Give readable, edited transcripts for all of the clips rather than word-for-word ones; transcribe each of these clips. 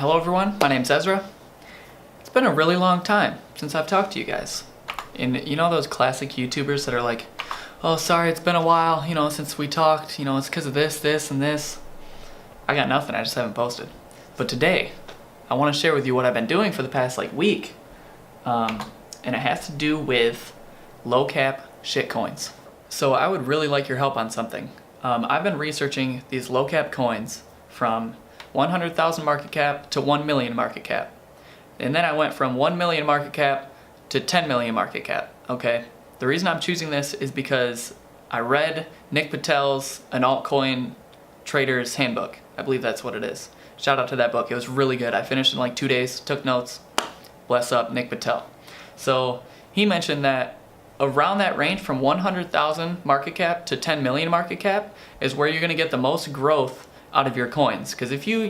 Hello everyone, my name's Ezra. It's been a really long time since I've talked to you guys. And you know those classic YouTubers that are like, oh sorry, it's been a while, since we talked, it's because of this, and this. I got nothing, I just haven't posted. But today, I want to share with you what I've been doing for the past week. And it has to do with Lowcap shitcoins. So I would really like your help on something. I've been researching these Lowcap coins from 100,000 market cap to 1 million market cap. And then I went from 1 million market cap to 10 million market cap, okay? The reason I'm choosing this is because I read Nick Patel's An Altcoin Trader's Handbook. I believe that's what it is. Shout out to that book, it was really good. I finished in 2 days, took notes. Bless up, Nick Patel. So he mentioned that around that range from 100,000 market cap to 10 million market cap is where you're gonna get the most growth out of your coins. Because if you,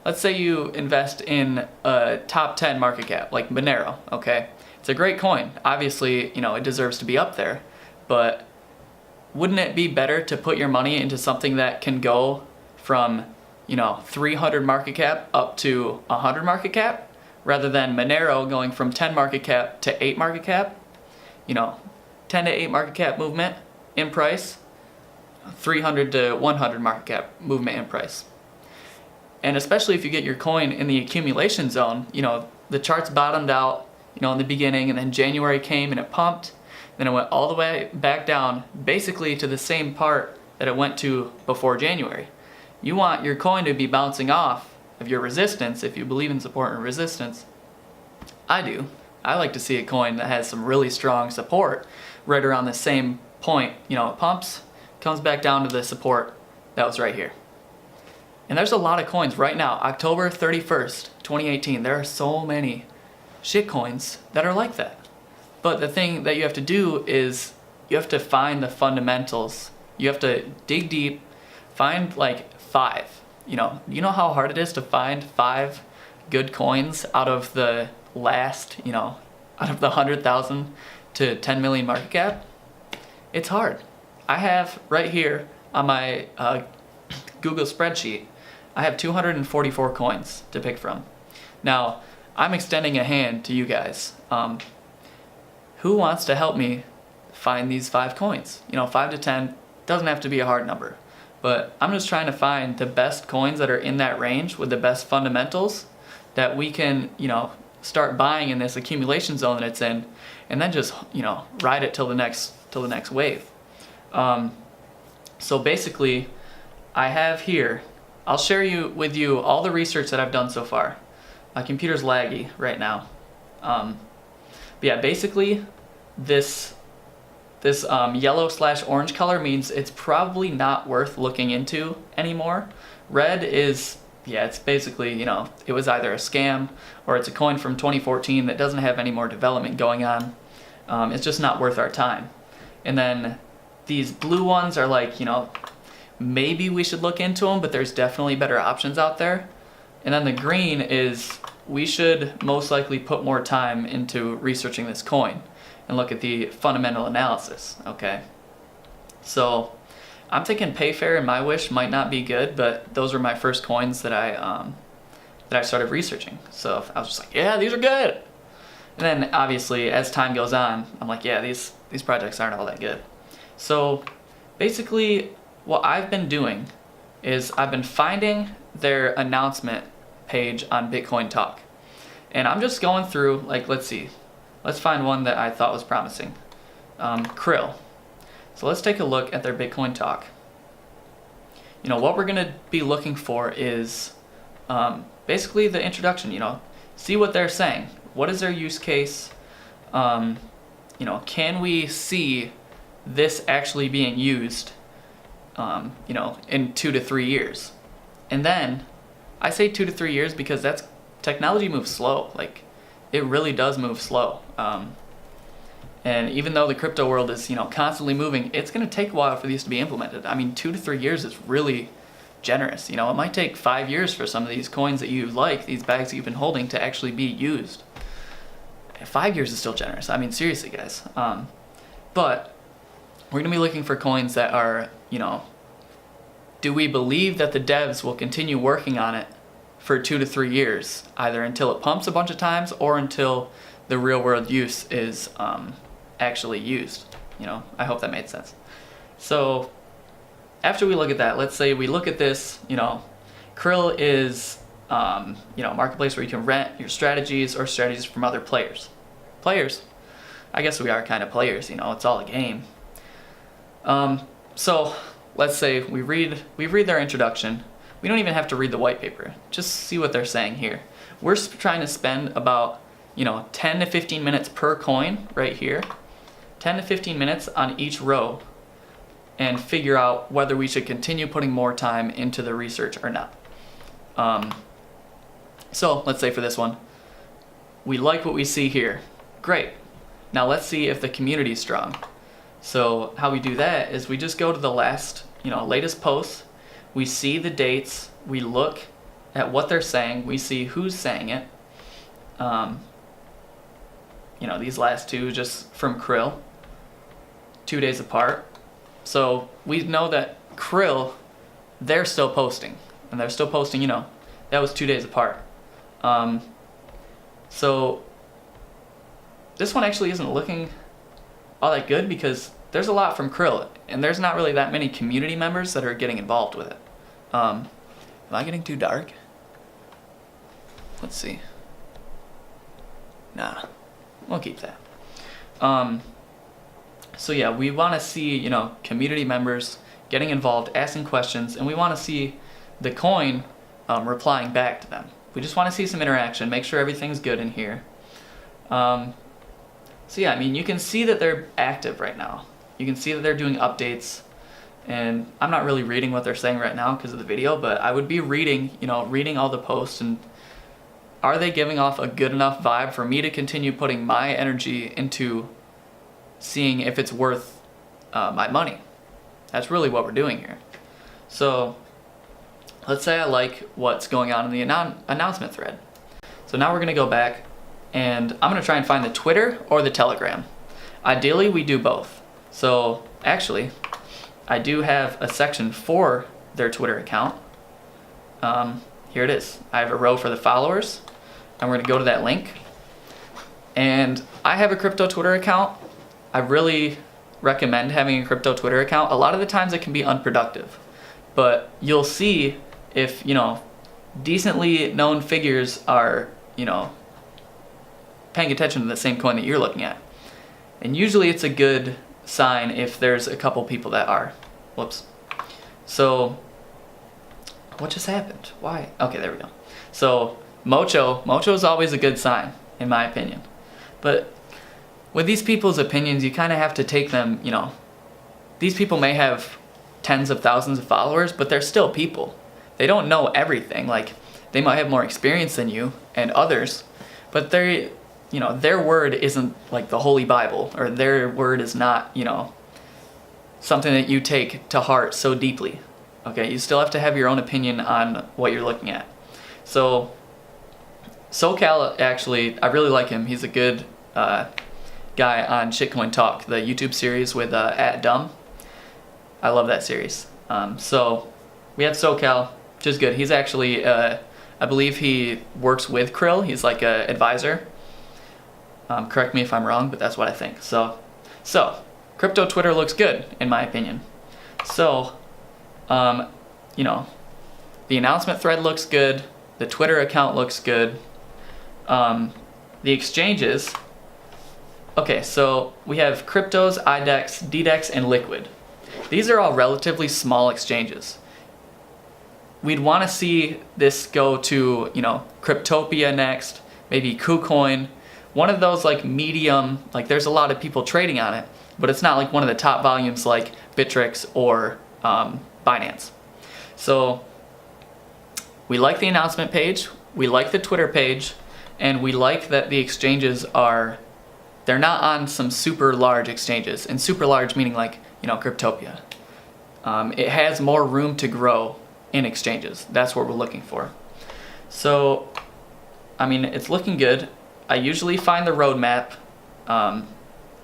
let's say you invest in a top 10 market cap, like Monero, okay? It's a great coin. Obviously, it deserves to be up there, but wouldn't it be better to put your money into something that can go from, 300 market cap up to 100 market cap, rather than Monero going from 10 market cap to 8 market cap? 10 to 8 market cap movement in price, 300 to 100 market cap movement in price. And especially if you get your coin in the accumulation zone, the charts bottomed out, in the beginning, and then January came and it pumped, then it went all the way back down, basically to the same part that it went to before January. You want your coin to be bouncing off of your resistance if you believe in support and resistance. I do. I like to see a coin that has some really strong support right around the same point. It pumps, comes back down to the support that was right here. And there's a lot of coins right now, October 31st, 2018. There are so many shit coins that are like that. But the thing that you have to do is you have to find the fundamentals. You have to dig deep, find 5. You know how hard it is to find 5 good coins out of the last, out of the 100,000 to 10 million market cap? It's hard. I have right here on my Google spreadsheet, I have 244 coins to pick from. Now, I'm extending a hand to you guys. Who wants to help me find these 5 coins? 5 to 10 doesn't have to be a hard number, but I'm just trying to find the best coins that are in that range with the best fundamentals that we can, start buying in this accumulation zone that it's in, and then just, ride it till the next wave. So basically, I have here, I'll share with you all the research that I've done so far. My computer's laggy right now. But yeah, basically, this yellow/orange color means it's probably not worth looking into anymore. Red is, it's basically, it was either a scam or it's a coin from 2014 that doesn't have any more development going on. It's just not worth our time. And then these blue ones are maybe we should look into them, but there's definitely better options out there. And then the green is we should most likely put more time into researching this coin and look at the fundamental analysis, okay? So I'm thinking Payfair and MyWish might not be good, but those were my first coins that I started researching. So I was just like, yeah, these are good. And then obviously as time goes on, I'm like, yeah, these projects aren't all that good. So basically what I've been doing is I've been finding their announcement page on bitcointalk. And I'm just going through, let's see. Let's find one that I thought was promising. Krill. So let's take a look at their bitcointalk. What we're gonna be looking for is basically the introduction, see what they're saying. What is their use case? Can we see this actually being used, in 2 to 3 years? And then, I say 2 to 3 years because technology moves slow. It really does move slow. And even though the crypto world is, constantly moving, it's going to take a while for these to be implemented. 2 to 3 years is really generous. It might take 5 years for some of these coins that you like, these bags that you've been holding, to actually be used. 5 years is still generous. Seriously, guys. But we're going to be looking for coins that are, do we believe that the devs will continue working on it for 2 to 3 years, either until it pumps a bunch of times or until the real world use is actually used. I hope that made sense. So after we look at that, let's say we look at this, Krill is, a marketplace where you can rent your strategies or strategies from other players. I guess we are kind of players, it's all a game. So let's say we read their introduction. We don't even have to read the white paper. Just see what they're saying here. We're trying to spend about 10 to 15 minutes per coin right here, 10 to 15 minutes on each row, and figure out whether we should continue putting more time into the research or not. So let's say for this one, we like what we see here. Great. Now let's see if the community is strong. So how we do that is we just go to the latest posts. We see the dates. We look at what they're saying. We see who's saying it. These last two just from Krill, 2 days apart. So we know that Krill, they're still posting. And they're still posting, that was 2 days apart. So this one actually isn't looking all that good because there's a lot from Krill, and there's not really that many community members that are getting involved with it. Am I getting too dark? Let's see. Nah, we'll keep that. So yeah, we want to see, community members getting involved, asking questions, and we want to see the coin replying back to them. We just want to see some interaction, make sure everything's good in here. So yeah, you can see that they're active right now. You can see that they're doing updates, and I'm not really reading what they're saying right now because of the video, but I would be reading all the posts, and are they giving off a good enough vibe for me to continue putting my energy into seeing if it's worth my money? That's really what we're doing here. So let's say I like what's going on in the announcement thread. So now we're going to go back, and I'm going to try and find the Twitter or the Telegram. Ideally, we do both. So actually, I do have a section for their Twitter account. Here it is. I have a row for the followers, and we're going to go to that link. And I have a crypto Twitter account. I really recommend having a crypto Twitter account. A lot of the times it can be unproductive, but you'll see if, decently known figures are, paying attention to the same coin that you're looking at. And usually it's a good sign if there's a couple people that are. Whoops. So what just happened? Why? Okay, there we go. So Mocho is always a good sign, in my opinion. But with these people's opinions, you kind of have to take them, these people may have tens of thousands of followers, but they're still people. They don't know everything. Like, they might have more experience than you and others, but their word isn't like the Holy Bible, or their word is not, something that you take to heart so deeply. Okay, you still have to have your own opinion on what you're looking at. So SoCal, actually, I really like him. He's a good guy on Shitcoin Talk, the YouTube series with @dumb. I love that series. So we have SoCal, which is good. He's actually, I believe he works with Krill. He's like an advisor. Correct me if I'm wrong, but that's what I think. So crypto Twitter looks good, in my opinion. So, the announcement thread looks good. The Twitter account looks good. The exchanges. Okay, so we have Cryptos, IDEX, DDEX, and Liquid. These are all relatively small exchanges. We'd want to see this go to, Cryptopia next, maybe KuCoin. One of those like medium, like there's a lot of people trading on it, but it's not like one of the top volumes like Bittrex or Binance. So we like the announcement page, we like the Twitter page, and we like that the exchanges they're not on some super large exchanges, and super large meaning like, Cryptopia. It has more room to grow in exchanges. That's what we're looking for. So, it's looking good. I usually find the roadmap. I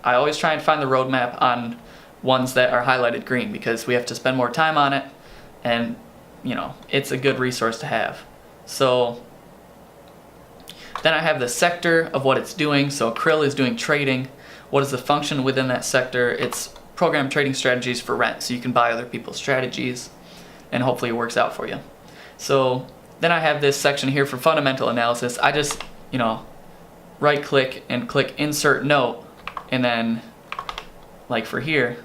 always try and find the roadmap on ones that are highlighted green because we have to spend more time on it, and it's a good resource to have. So then I have the sector of what it's doing. So krill is doing trading. What is the function within that sector? It's program trading strategies for rent. So you can buy other people's strategies and hopefully it works out for you. So then I have this section here for fundamental analysis. I just, right click and click insert note, and then like for here,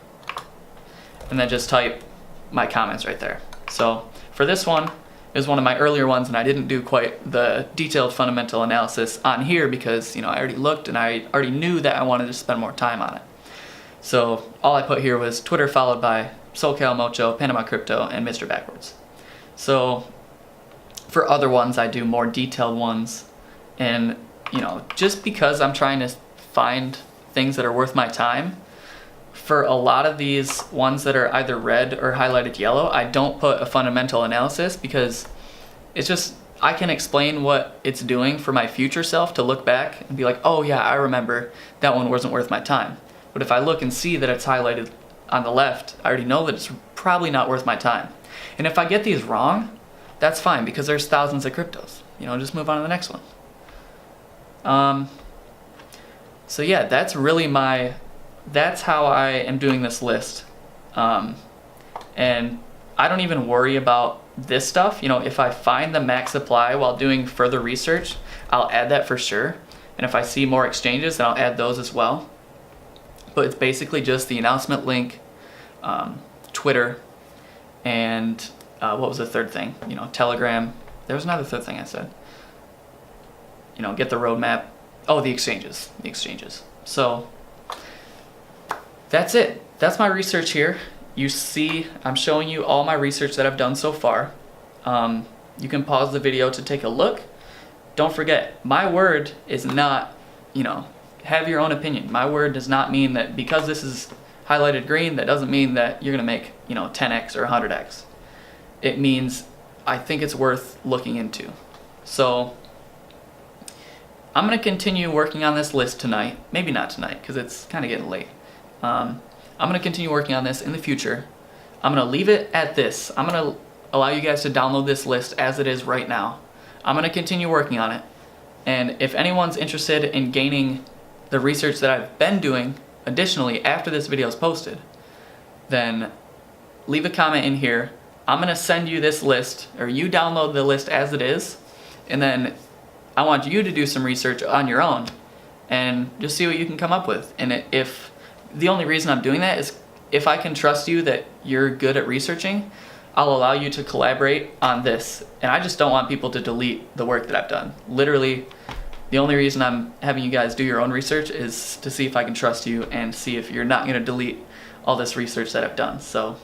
and then just type my comments right there. So for this one, it was one of my earlier ones and I didn't do quite the detailed fundamental analysis on here because, I already looked and I already knew that I wanted to spend more time on it. So all I put here was Twitter followed by SoCal Mocho, Panama Crypto, and Mr. Backwards. So for other ones, I do more detailed ones. And, just because I'm trying to find things that are worth my time, for a lot of these ones that are either red or highlighted yellow, I don't put a fundamental analysis because it's just, I can explain what it's doing for my future self to look back and be like, oh yeah, I remember that one wasn't worth my time. But if I look and see that it's highlighted on the left, I already know that it's probably not worth my time. And if I get these wrong, that's fine because there's thousands of cryptos. Just move on to the next one. So yeah, that's really that's how I am doing this list. And I don't even worry about this stuff. If I find the max supply while doing further research, I'll add that for sure. And if I see more exchanges, then I'll add those as well. But it's basically just the announcement link, Twitter, and what was the third thing? Telegram. There was another third thing I said. Get the roadmap. Oh, the exchanges. So that's it. That's my research here. You see, I'm showing you all my research that I've done so far. You can pause the video to take a look. Don't forget, my word is not, have your own opinion. My word does not mean that because this is highlighted green, that doesn't mean that you're gonna make, 10x or 100x. It means I think it's worth looking into. So I'm gonna continue working on this list tonight. Maybe not tonight, because it's kind of getting late. I'm gonna continue working on this in the future. I'm gonna leave it at this. I'm gonna allow you guys to download this list as it is right now. I'm gonna continue working on it. And if anyone's interested in gaining the research that I've been doing additionally after this video is posted, then leave a comment in here. I'm gonna send you this list, or you download the list as it is, and then I want you to do some research on your own and just see what you can come up with. And if the only reason I'm doing that is if I can trust you that you're good at researching, I'll allow you to collaborate on this. And I just don't want people to delete the work that I've done. Literally, the only reason I'm having you guys do your own research is to see if I can trust you and see if you're not gonna delete all this research that I've done. So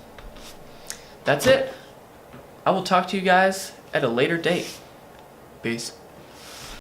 that's it. I will talk to you guys at a later date. Peace.